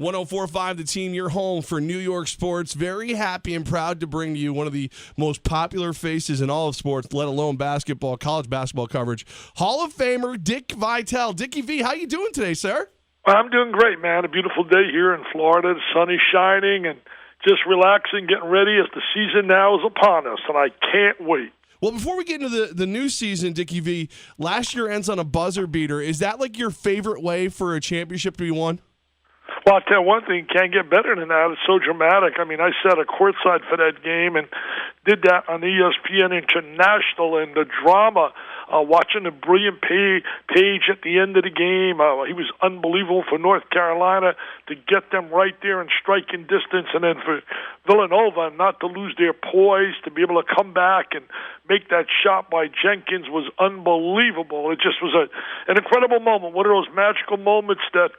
104.5 The Team, your home for New York sports. Very happy and proud to bring to you one of the most popular faces in all of sports, let alone basketball, college basketball coverage. Hall of Famer Dick Vitale. Dickie V, how you doing today, sir? I'm doing great, man. A beautiful day here in Florida. The sun is shining and just relaxing, getting ready as the season now is upon us, and I can't wait. Well, before we get into the new season, Dickie V, last year ends on a buzzer beater. Is that like your favorite way for a championship to be won? Well, I'll tell you one thing, can't get better than that. It's so dramatic. I mean, I sat a courtside for that game and did that on ESPN International, and the drama, watching the brilliant Page at the end of the game. He was unbelievable for North Carolina to get them right there in striking distance, and then for Villanova not to lose their poise, to be able to come back and make that shot by Jenkins was unbelievable. It just was an incredible moment, one of those magical moments that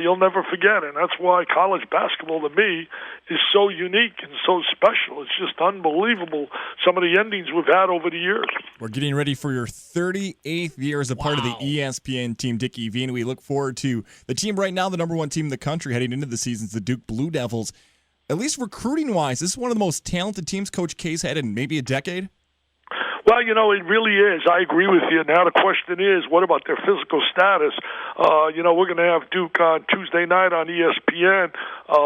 you'll never forget, and that's why college basketball to me is so unique and so special. It's just unbelievable, some of the endings we've had over the years. We're getting ready for your 38th year as a part of the ESPN team, Dickie V, and we look forward to the team right now, the number one team in the country heading into the season, the Duke Blue Devils. At least recruiting-wise, this is one of the most talented teams Coach K's had in maybe a decade. Well, you know, it really is. I agree with you. Now the question is, what about their physical status? We're going to have Duke on Tuesday night on ESPN.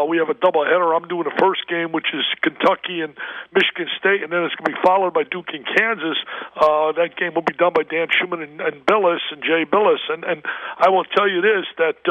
We have a doubleheader. I'm doing the first game, which is Kentucky and Michigan State, and then it's going to be followed by Duke and Kansas. That game will be done by Dan Schumann and Billis and Jay Billis. And I will tell you this, that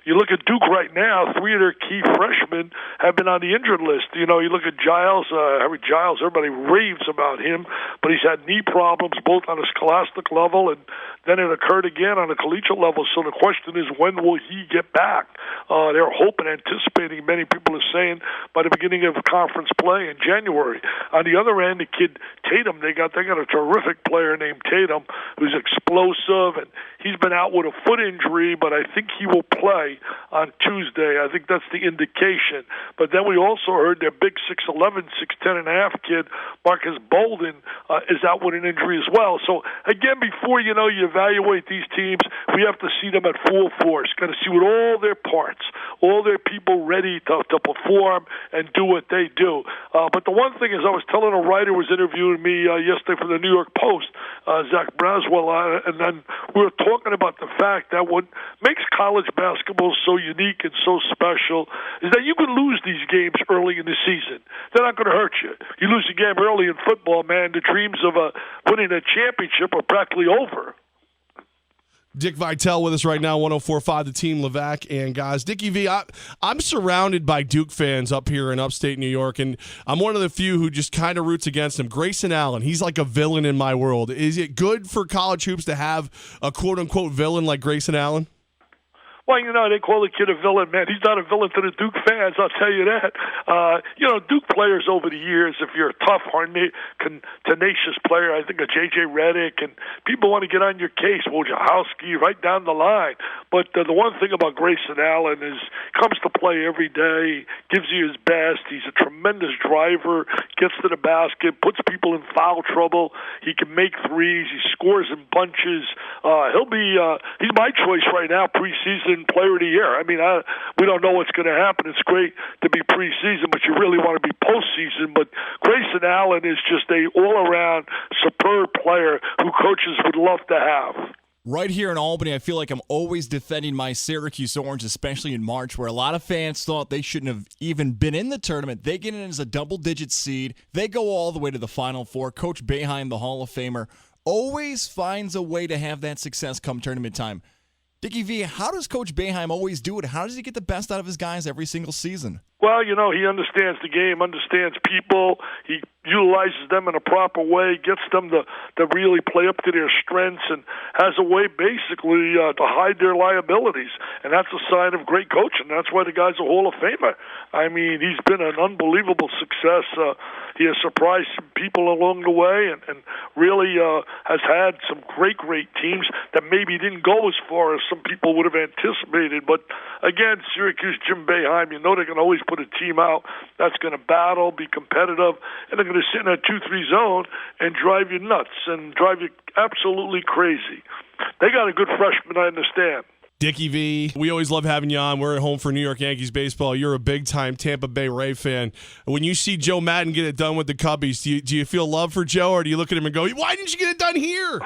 you look at Duke right now, 3 of their key freshmen have been on the injured list. You know, you look at Giles, Harry Giles, everybody raves about him, but he's had knee problems both on a scholastic level and then it occurred again on a collegiate level. So the question is, when will he get back? They're hoping, anticipating, many people are saying, by the beginning of conference play in January. On the other end, the kid Tatum, they got a terrific player named Tatum who's explosive, and he's been out with a foot injury, but I think he will play on Tuesday. I think that's the indication. But then we also heard their big 6'11", 6'10 and a half kid, Marcus Bolden, is out with an injury as well. So again, before you evaluate these teams, we have to see them at full force. Got to see with all their parts, all their people ready to perform and do what they do. But the one thing is, I was telling a writer who was interviewing me yesterday from the New York Post, Zach Braswell, and then we were talking about the fact that what makes college basketball so unique and so special is that you can lose these games early in the season. They're not going to hurt you. You lose a game early in football, man, the dreams of winning a championship are practically over. Dick Vitale with us right now, 104.5 The Team, Levack. And guys, Dickie V, I'm surrounded by Duke fans up here in upstate New York, and I'm one of the few who just kind of roots against him. Grayson Allen, he's like a villain in my world. Is it good for college hoops to have a quote-unquote villain like Grayson Allen? Well, they call the kid a villain, man. He's not a villain to the Duke fans, I'll tell you that. Duke players over the years, if you're a tough, tenacious player, I think of J.J. Redick, and people want to get on your case, Wojciechowski, right down the line. But the one thing about Grayson Allen is comes to play every day, gives you his best. He's a tremendous driver, gets to the basket, puts people in foul trouble. He can make threes. He scores in bunches. He's my choice right now, preseason player of the year. I mean, we don't know what's going to happen. It's great to be preseason, but you really want to be postseason. But Grayson Allen is just a all-around superb player who coaches would love to have. Right here in Albany, I feel like I'm always defending my Syracuse Orange, especially in March, where a lot of fans thought they shouldn't have even been in the tournament. They get in as a double-digit seed. They go all the way to the Final Four. Coach Boeheim, the Hall of Famer, always finds a way to have that success come tournament time. Dickie V, how does Coach Boeheim always do it? How does he get the best out of his guys every single season? Well, he understands the game, understands people. He utilizes them in a proper way, gets them to really play up to their strengths, and has a way basically to hide their liabilities. And that's a sign of great coaching. That's why the guy's a Hall of Famer. I mean, he's been an unbelievable success. He has surprised some people along the way and really has had some great teams that maybe didn't go as far as some people would have anticipated. But again, Syracuse, Jim Boeheim, they can always put a team out that's going to battle, be competitive, and they're going to sit in a 2-3 zone and drive you nuts and drive you absolutely crazy. They got a good freshman, I understand. Dickie V, we always love having you on. We're at home for New York Yankees baseball. You're a big-time Tampa Bay Ray fan. When you see Joe Maddon get it done with the Cubbies, do you feel love for Joe, or do you look at him and go, why didn't you get it done here?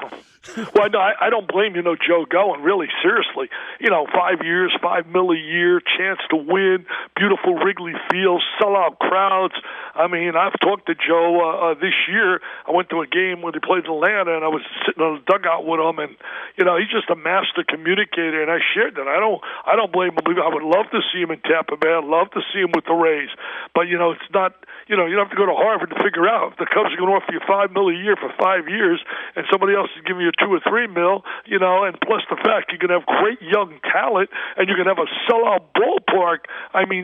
Well, no, I don't blame, Joe going, really, seriously. 5 years, $5 million a year, chance to win, beautiful Wrigley Field, sellout crowds. I mean, I've talked to Joe this year. I went to a game when he played in Atlanta, and I was sitting on the dugout with him, and, he's just a master communicator, and I shared that. I don't blame him. I would love to see him in Tampa Bay. I'd love to see him with the Rays. But, it's not, you don't have to go to Harvard to figure out if the Cubs are going to offer you $5 million a year for 5 years, and somebody else is giving you $2 or $3 million, and plus the fact you're going to have great young talent, and you're going to have a sellout ballpark,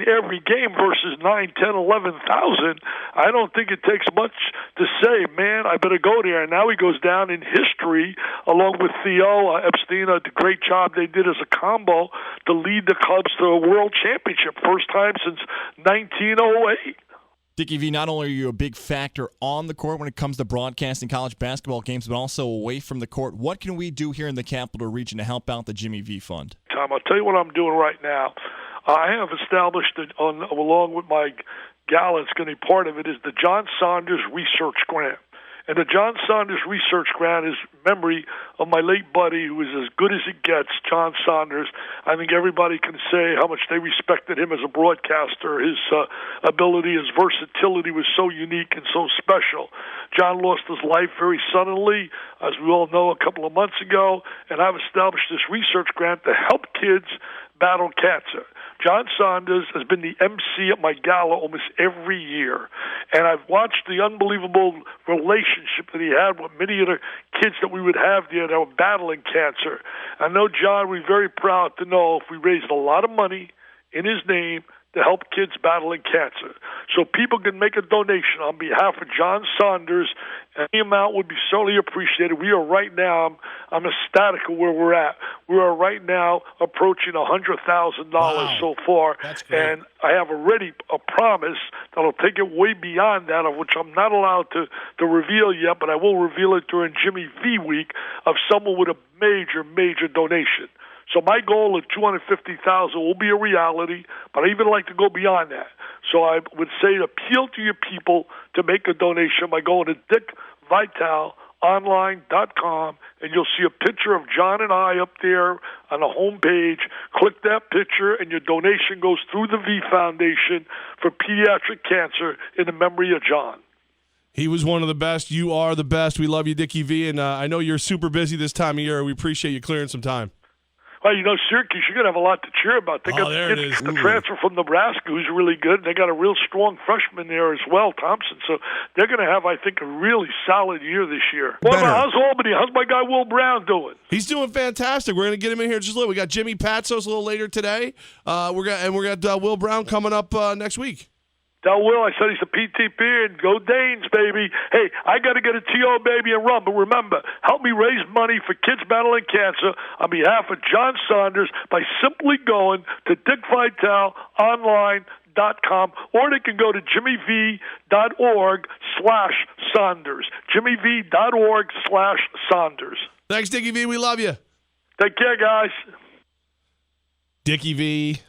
every game versus 9, 10, 11,000. I don't think it takes much to say, man, I better go there. And now he goes down in history, along with Theo Epstein, the great job they did as a combo to lead the Cubs to a world championship, first time since 1908. Dickie V, not only are you a big factor on the court when it comes to broadcasting college basketball games, but also away from the court. What can we do here in the Capital Region to help out the Jimmy V Fund? Tom, I'll tell you what I'm doing right now. I have established, along with my gal that's going to be part of it, is the John Saunders Research Grant. And the John Saunders Research Grant is memory of my late buddy who was as good as it gets, John Saunders. I think everybody can say how much they respected him as a broadcaster. His ability, his versatility was so unique and so special. John lost his life very suddenly, as we all know, a couple of months ago, and I've established this research grant to help kids battle cancer. John Saunders has been the MC at my gala almost every year, and I've watched the unbelievable relationship that he had with many of the kids that we would have there that were battling cancer. I know John would be very proud to know if we raised a lot of money in his name to help kids battling cancer. So people can make a donation on behalf of John Saunders. Any amount would be certainly appreciated. We are right now, I'm ecstatic of where we're at. We are right now approaching $100,000 so far. That's great. And I have already a promise that I'll take it way beyond that, of which I'm not allowed to reveal yet, but I will reveal it during Jimmy V Week, of someone with a major donation. So my goal of $250,000 will be a reality, but I even like to go beyond that. So I would say appeal to your people to make a donation by going to DickVitaleOnline.com, and you'll see a picture of John and I up there on the home page. Click that picture, and your donation goes through the V Foundation for Pediatric Cancer in the memory of John. He was one of the best. You are the best. We love you, Dickie V, and I know you're super busy this time of year. We appreciate you clearing some time. Well, Syracuse, you're going to have a lot to cheer about. They got the transfer from Nebraska, who's really good. They got a real strong freshman there as well, Thompson. So they're going to have, I think, a really solid year this year. How's Albany? How's my guy Will Brown doing? He's doing fantastic. We're going to get him in here just a little. We got Jimmy Patsos a little later today. We got Will Brown coming up next week. Tell Will I said he's a PTP, and go Danes, baby. Hey, I got to get a TO, baby, and run. But remember, help me raise money for kids battling cancer on behalf of John Saunders by simply going to DickVitaleOnline.com, or they can go to jimmyv.org/Saunders. jimmyv.org/Saunders. Thanks, Dickie V. We love you. Take care, guys. Dickie V.